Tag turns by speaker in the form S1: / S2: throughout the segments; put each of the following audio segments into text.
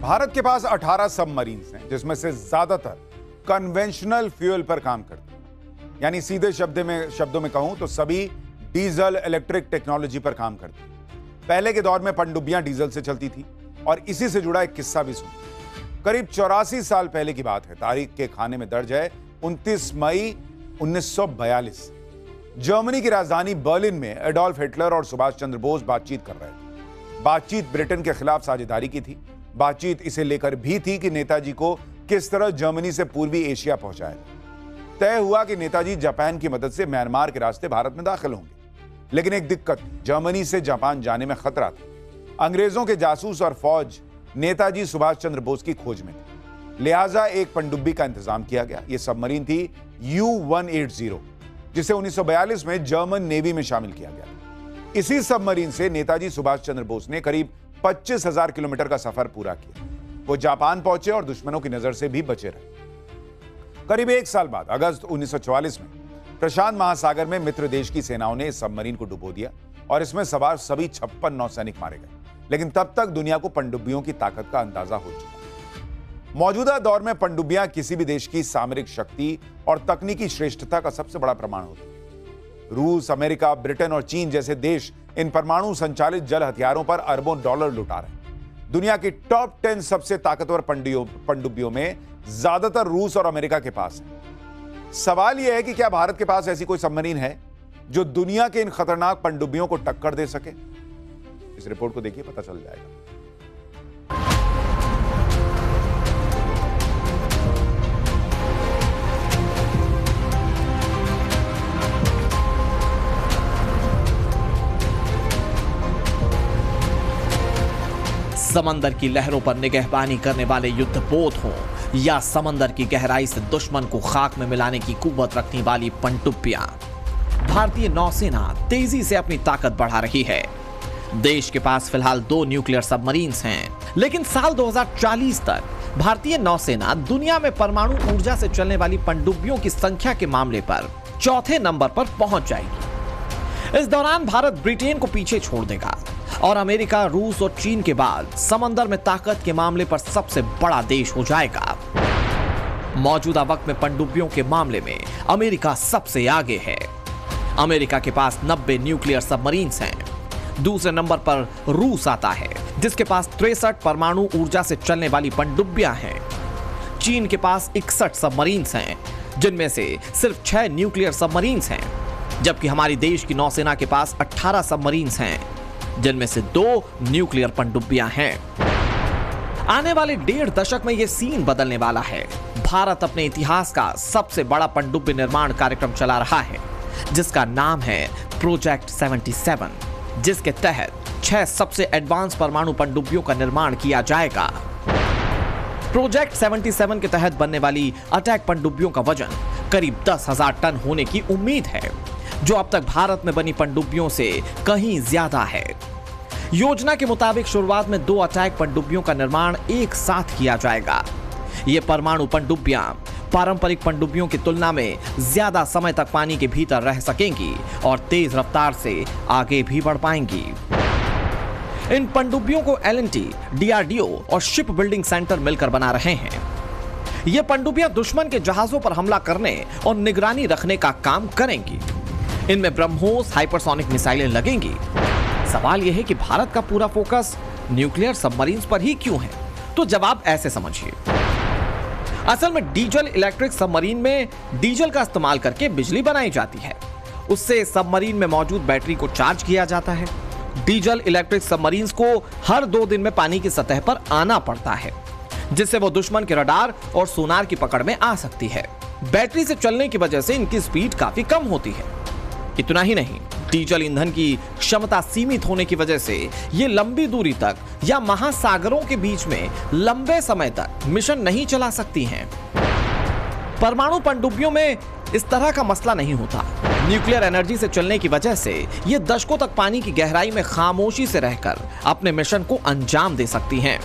S1: भारत के पास 18 सबमरीन्स हैं, जिसमें से ज्यादातर कन्वेंशनल फ्यूल पर काम करते हैं। यानी सीधे शब्दों में कहूं तो सभी डीजल इलेक्ट्रिक टेक्नोलॉजी पर काम करते हैं। पहले के दौर में पनडुब्बियां डीजल से चलती थी और इसी से जुड़ा एक किस्सा भी सुनिए। करीब 84 साल पहले की बात है, तारीख के खाने में दर्ज है 29 मई 1942। जर्मनी की राजधानी बर्लिन में एडोल्फ हिटलर और सुभाष चंद्र बोस बातचीत कर रहे थे। बातचीत ब्रिटेन के खिलाफ साझेदारी की थी। बातचीत इसे लेकर भी थी कि नेताजी को किस तरह जर्मनी से पूर्वी एशिया पहुंचाया। तय हुआ कि नेताजी जापान की मदद से म्यांमार के रास्ते भारत में दाखिल होंगे, लेकिन एक दिक्कत थी, जर्मनी से जापान जाने में खतरा था। अंग्रेजों के जासूस और फौज नेताजी सुभाष चंद्र बोस की खोज में थे, लिहाजा एक पनडुब्बी का इंतजाम किया गया। यह सबमरीन थी U-180, जिसे 1942 में जर्मन नेवी में शामिल किया गया। इसी सबमरीन से नेताजी सुभाष चंद्र बोस ने करीब 25,000 किलोमीटर का सफर पूरा किया। वो जापान पहुंचे और दुश्मनों की नजर से भी बचे रहे। करीब एक साल बाद अगस्त 1944 में प्रशांत महासागर में मित्र देश की सेनाओं ने इस सबमरीन को डुबो दिया और इसमें सवार सभी 56 नौसैनिक मारे गए। लेकिन तब तक दुनिया को पनडुब्बियों की ताकत का अंदाजा हो चुका। मौजूदा दौर में पनडुब्बियां किसी भी देश की सामरिक शक्ति और तकनीकी श्रेष्ठता का सबसे बड़ा प्रमाण होती है। रूस, अमेरिका, ब्रिटेन और चीन जैसे देश इन परमाणु संचालित जल हथियारों पर अरबों डॉलर लुटा रहे हैं। दुनिया की टॉप 10 सबसे ताकतवर पनडुब्बियों में ज्यादातर रूस और अमेरिका के पास है। सवाल यह है कि क्या भारत के पास ऐसी कोई सबमरीन है जो दुनिया के इन खतरनाक पनडुब्बियों को टक्कर दे सके? इस रिपोर्ट को देखिए, पता चल जाएगा।
S2: समंदर की लहरों पर निगहबानी करने वाले युद्धपोत हों या समंदर की गहराई से दुश्मन को खाक में मिलाने की कुव्वत रखने वाली पनडुब्बियां, भारतीय नौसेना तेजी से अपनी ताकत बढ़ा रही है। देश के पास फिलहाल 2 न्यूक्लियर सबमरीन्स हैं, लेकिन साल 2040 तक भारतीय नौसेना दुनिया में परमाणु ऊर्जा से चलने वाली पनडुब्बियों की संख्या के मामले पर चौथे नंबर पर पहुंच जाएगी। इस दौरान भारत ब्रिटेन को पीछे छोड़ देगा और अमेरिका, रूस और चीन के बाद समंदर में ताकत के मामले पर सबसे बड़ा देश हो जाएगा। मौजूदा वक्त में पनडुब्बियों के मामले में अमेरिका सबसे आगे है। अमेरिका के पास 90 न्यूक्लियर सबमरीन्स हैं। दूसरे नंबर पर रूस आता है, जिसके पास 63 परमाणु ऊर्जा से चलने वाली पनडुब्बियां हैं। चीन के पास 61 सबमरीन्स हैं, जिनमें से सिर्फ 6 न्यूक्लियर सबमरीन्स हैं, जबकि हमारी देश की नौसेना के पास 18 सबमरीन्स हैं, जिनमें से 2 न्यूक्लियर पनडुब्बियां हैं। आने वाले 1.5 दशक में यह सीन बदलने वाला है। भारत अपने इतिहास का सबसे बड़ा पनडुब्बी निर्माण कार्यक्रम चला रहा है, जिसका नाम है प्रोजेक्ट 77, जिसके तहत 6 सबसे एडवांस परमाणु पनडुब्बियों का निर्माण किया जाएगा। प्रोजेक्ट 77 के तहत बनने वाली अटैक पनडुब्बियों का वजन करीब 10,000 टन होने की उम्मीद है, जो अब तक भारत में बनी पनडुब्बियों से कहीं ज्यादा है। योजना के मुताबिक शुरुआत में 2 अटैक पनडुब्बियों का निर्माण एक साथ किया जाएगा। ये परमाणु पनडुब्बियां पारंपरिक पनडुब्बियों की तुलना में ज्यादा समय तक पानी के भीतर रह सकेंगी और तेज रफ्तार से आगे भी बढ़ पाएंगी। इन पनडुब्बियों को L&T, DRDO और शिप बिल्डिंग सेंटर मिलकर बना रहे हैं। ये पनडुब्बियां दुश्मन के जहाजों पर हमला करने और निगरानी रखने का काम करेंगी। इनमें ब्रह्मोस हाइपरसोनिक मिसाइलें लगेंगी। सवाल यह है कि भारत का पूरा फोकस न्यूक्लियर सबमरीन्स पर ही क्यों है? तो जवाब ऐसे समझिए। असल में डीजल इलेक्ट्रिक सबमरीन में डीजल का इस्तेमाल करके बिजली बनाई जाती है। उससे सबमरीन में मौजूद बैटरी को चार्ज किया जाता है। डीजल इलेक्ट्रिक सबमरीन्स को हर 2 दिन में पानी की सतह पर आना पड़ता है, जिससे वो दुश्मन के रडार और सोनार की पकड़ में आ सकती है। बैटरी से चलने की वजह से इनकी स्पीड काफी कम होती है। इतना ही नहीं, डीजल ईंधन की क्षमता सीमित होने की वजह से ये लंबी दूरी तक या महासागरों के बीच में लंबे समय तक मिशन नहीं चला सकती हैं। परमाणु पनडुब्बियों में इस तरह का मसला नहीं होता। न्यूक्लियर एनर्जी से चलने की वजह से ये दशकों तक पानी की गहराई में खामोशी से रहकर अपने मिशन को अंजाम दे सकती हैं।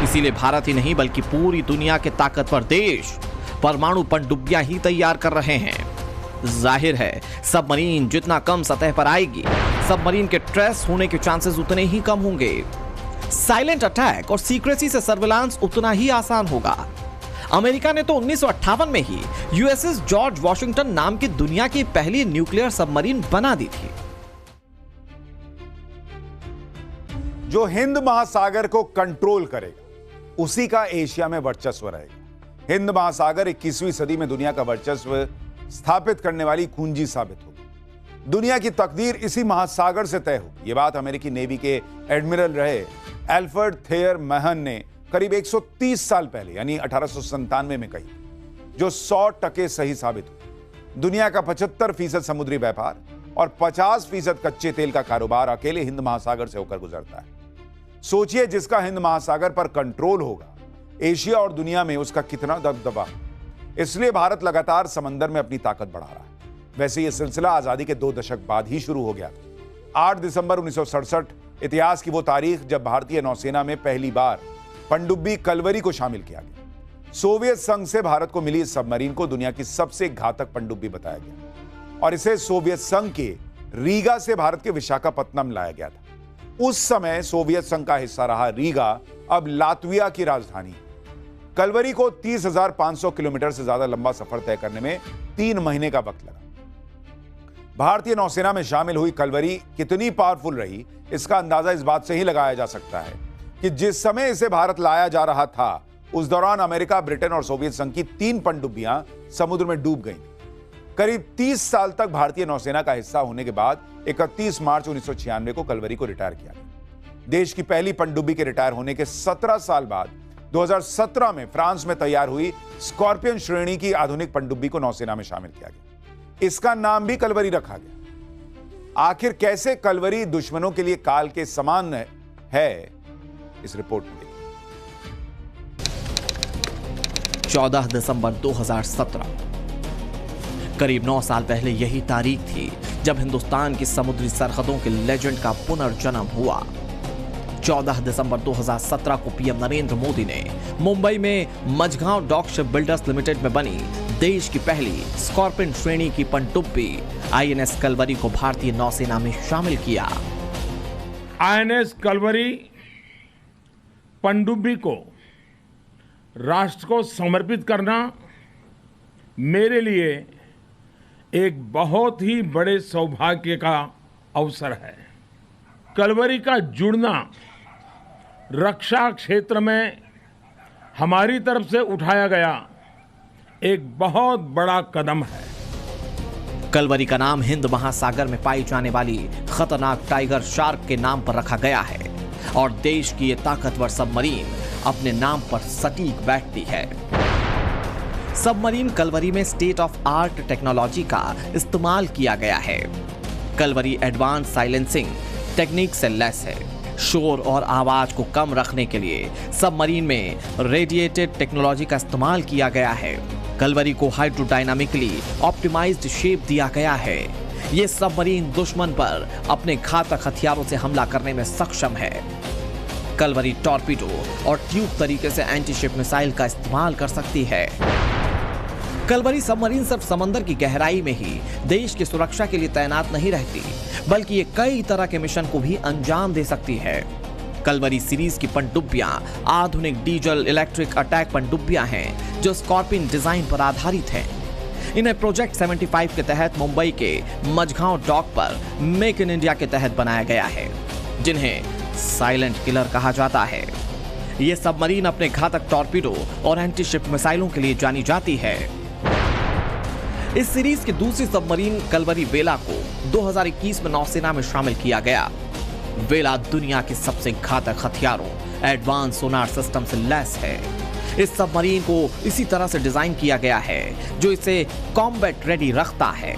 S2: इसीलिए भारत ही नहीं बल्कि पूरी दुनिया के ताकतवर देश परमाणु पनडुब्बियां ही तैयार कर रहे हैं। जाहिर है, सबमरीन जितना कम सतह पर आएगी, सबमरीन के ट्रेस होने के चांसेस उतने ही कम होंगे। साइलेंट अटैक और सीक्रेसी से सर्विलांस उतना ही आसान होगा। अमेरिका ने तो 1958 में ही यूएसएस जॉर्ज वॉशिंगटन नाम की दुनिया की पहली न्यूक्लियर सबमरीन बना दी थी।
S1: जो हिंद महासागर को कंट्रोल करेगा उसी का एशिया में वर्चस्व रहेगा। हिंद महासागर 21वीं सदी में दुनिया का वर्चस्व स्थापित करने वाली कुंजी साबित होगी। दुनिया की तकदीर इसी महासागर से तय होगी। यह बात अमेरिकी नेवी के एडमिरल रहे एल्फ्रेड थेयर महन ने करीब 130 साल पहले यानी 1897 में कही, जो 100% सही साबित हुई। दुनिया का 75% समुद्री व्यापार और 50% कच्चे तेल का कारोबार अकेले हिंद महासागर से होकर गुजरता है। सोचिए, जिसका हिंद महासागर पर कंट्रोल होगा, एशिया और दुनिया में उसका कितना दबदबा। इसलिए भारत लगातार समंदर में अपनी ताकत बढ़ा रहा है। वैसे यह सिलसिला आजादी के 2 दशक बाद ही शुरू हो गया था। 8 दिसंबर 1967 इतिहास की वो तारीख जब भारतीय नौसेना में पहली बार पनडुब्बी कलवरी को शामिल किया गया। सोवियत संघ से भारत को मिली इस सबमरीन को दुनिया की सबसे घातक पनडुब्बी बताया गया और इसे सोवियत संघ के रीगा से भारत के विशाखापत्तनम लाया गया था। उस समय सोवियत संघ का हिस्सा रहा रीगा अब लातविया की राजधानी है। कलवरी को 30,500 किलोमीटर से ज्यादा लंबा सफर तय करने में 3 महीने का वक्त लगा। भारतीय नौसेना में शामिल हुई कलवरी कितनी पावरफुल रही, इसका अंदाजा इस बात से ही लगाया जा सकता है कि जिस समय इसे भारत लाया जा रहा था उस दौरान अमेरिका, ब्रिटेन और सोवियत संघ की 3 पनडुब्बियां समुद्र में डूब गईं। करीब 30 साल तक भारतीय नौसेना का हिस्सा होने के बाद 31 मार्च 1996 को कलवरी को रिटायर किया गया। देश की पहली पनडुब्बी के रिटायर होने के 17 साल बाद 2017 में फ्रांस में तैयार हुई स्कॉर्पियन श्रेणी की आधुनिक पनडुब्बी को नौसेना में शामिल किया गया। इसका नाम भी कलवरी रखा गया। आखिर कैसे कलवरी दुश्मनों के लिए काल के समान है, इस रिपोर्ट में देखिए।
S2: 14 दिसंबर 2017, करीब 9 साल पहले यही तारीख थी जब हिंदुस्तान की समुद्री सरहदों के लेजेंड का पुनर्जन्म हुआ। 14 दिसंबर 2017 को पीएम नरेंद्र मोदी ने मुंबई में Mazagon dock shipbuilders limited में बनी देश की पहली स्कॉर्पियन श्रेणी की पनडुब्बी आईएनएस कलवरी को भारतीय नौसेना में शामिल किया।
S3: आईएनएस कलवरी पनडुब्बी को राष्ट्र को समर्पित करना मेरे लिए एक बहुत ही बड़े सौभाग्य का अवसर है। कलवरी का जुड़ना रक्षा क्षेत्र में हमारी तरफ से उठाया गया एक बहुत बड़ा कदम है।
S2: कलवरी का नाम हिंद महासागर में पाई जाने वाली खतरनाक टाइगर शार्क के नाम पर रखा गया है और देश की ये ताकतवर सबमरीन अपने नाम पर सटीक बैठती है। सबमरीन कलवरी में स्टेट ऑफ आर्ट टेक्नोलॉजी का इस्तेमाल किया गया है। कलवरी एडवांस साइलेंसिंग टेक्निक से लैस है। शोर और आवाज को कम रखने के लिए सबमरीन में रेडिएटेड टेक्नोलॉजी का इस्तेमाल किया गया है। कलवरी को हाइड्रोडायनामिकली ऑप्टिमाइज्ड शेप दिया गया है। यह सबमरीन दुश्मन पर अपने घातक हथियारों से हमला करने में सक्षम है। कलवरी टॉर्पीडो और ट्यूब तरीके से एंटी शिप मिसाइल का इस्तेमाल कर सकती है। कलवरी सबमरीन सिर्फ समंदर की गहराई में ही देश की सुरक्षा के लिए तैनात नहीं रहती, बल्कि ये कई तरह के मिशन को भी अंजाम दे सकती है। कलवरी सीरीज की पनडुब्बियां आधुनिक डीजल इलेक्ट्रिक अटैक पनडुब्बियां हैं जो स्कॉर्पियन डिजाइन पर आधारित हैं। इन्हें प्रोजेक्ट 75 के तहत मुंबई के मझगांव डॉक पर मेक इन इंडिया के तहत बनाया गया है, जिन्हें साइलेंट किलर कहा जाता है। ये सबमरीन अपने घातक टॉर्पीडो और एंटी शिप मिसाइलों के लिए जानी जाती है। इस सीरीज की दूसरी सबमरीन कलवरी वेला को 2021 में नौसेना में शामिल किया गया। वेला दुनिया के सबसे घातक हथियारों एडवांस सोनार सिस्टम से लैस है। इस सबमरीन को इसी तरह से डिजाइन किया गया है जो इसे कॉम्बैट रेडी रखता है,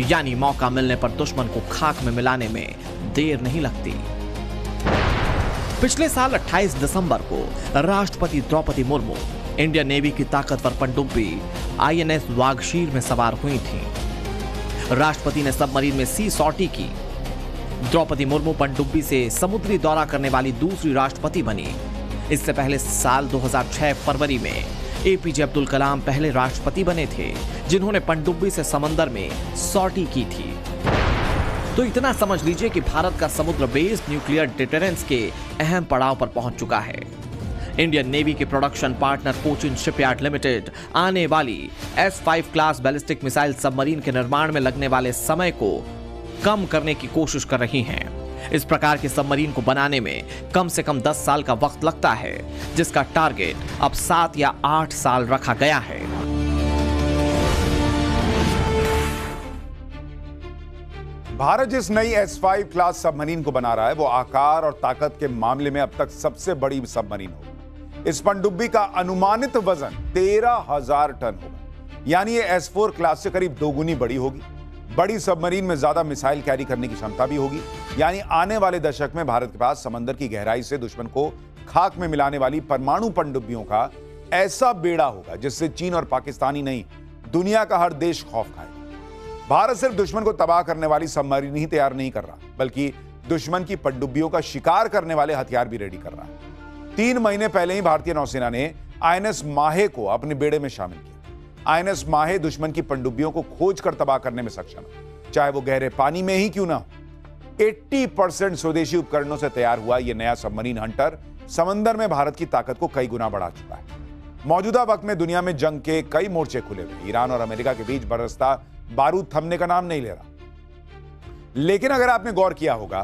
S2: यानी मौका मिलने पर दुश्मन को खाक में मिलाने में देर नहीं लगती। पिछले साल 28 दिसंबर को राष्ट्रपति द्रौपदी मुर्मू इंडियन नेवी की ताकतवर पनडुब्बी आईएनएस वागशीर में सवार हुई थी। राष्ट्रपति ने सबमरीन में सी सॉर्टी की। द्रौपदी मुर्मू पनडुब्बी से समुद्री दौरा करने वाली दूसरी राष्ट्रपति बनी। इससे पहले साल 2006 फरवरी में एपीजे अब्दुल कलाम पहले राष्ट्रपति बने थे जिन्होंने पनडुब्बी से समंदर में सॉर्टी की थी। तो इतना समझ लीजिए कि भारत का समुद्र बेस्ड न्यूक्लियर डिटरेंस के अहम पड़ाव पर पहुंच चुका है। इंडियन नेवी के production partner Cochin shipyard limited आने वाली S-5 class ballistic missile submarine के निर्माण में लगने वाले समय को कम करने की कोशिश कर रही हैं। इस प्रकार के सबमरीन को बनाने में कम से कम 10 साल का वक्त लगता है, जिसका टारगेट अब 7 या 8 साल रखा गया है।
S1: भारत जिस नई S-5 क्लास सबमरीन को बना रहा है वो आकार और ताकत के मामले में अब तक सबसे बड़ी सबमरीन होगी। इस पनडुब्बी का अनुमानित वजन 13,000 टन होगा, यानी ये S-4 क्लास से करीब 2 गुनी बड़ी होगी। बड़ी सबमरीन में ज्यादा मिसाइल कैरी करने की क्षमता भी होगी, यानी आने वाले दशक में भारत के पास समंदर की गहराई से दुश्मन को खाक में मिलाने वाली परमाणु पनडुब्बियों का ऐसा बेड़ा होगा जिससे चीन और पाकिस्तान ही नहीं, दुनिया का हर देश खौफ खाएगा। भारत सिर्फ दुश्मन को तबाह करने वाली सबमरीन ही तैयार नहीं कर रहा, बल्कि दुश्मन की पनडुब्बियों का शिकार करने वाले हथियार भी रेडी कर रहा है। 3 महीने पहले ही भारतीय नौसेना ने INS माहे को अपने बेड़े में शामिल किया। INS माहे दुश्मन की पनडुब्बियों को खोज कर तबाह करने में सक्षम है, चाहे वो गहरे पानी में ही क्यों ना हो। 80% स्वदेशी उपकरणों से तैयार हुआ यह नया सबमरीन हंटर समंदर में भारत की ताकत को कई गुना बढ़ा चुका है। मौजूदा वक्त में दुनिया में जंग के कई मोर्चे खुले हुए। ईरान और अमेरिका के बीच बरसता बारूद थमने का नाम नहीं ले रहा। लेकिन अगर आपने गौर किया होगा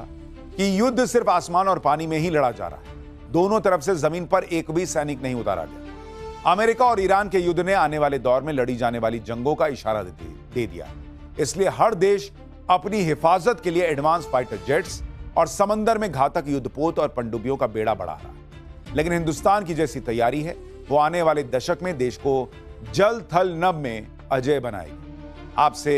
S1: कि युद्ध सिर्फ आसमान और पानी में ही लड़ा जा रहा है, दोनों तरफ से जमीन पर एक भी सैनिक नहीं उतारा गया। अमेरिका और ईरान के युद्ध ने आने वाले दौर में लड़ी जाने वाली जंगों का इशारा दे दिया। इसलिए हर देश अपनी हिफाजत के लिए एडवांस फाइटर जेट्स और समंदर में घातक युद्धपोत और पनडुब्बियों का बेड़ा बढ़ा रहा है। लेकिन हिंदुस्तान की जैसी तैयारी है वो आने वाले दशक में देश को जल थल नभ में अजेय बनाएगी। आपसे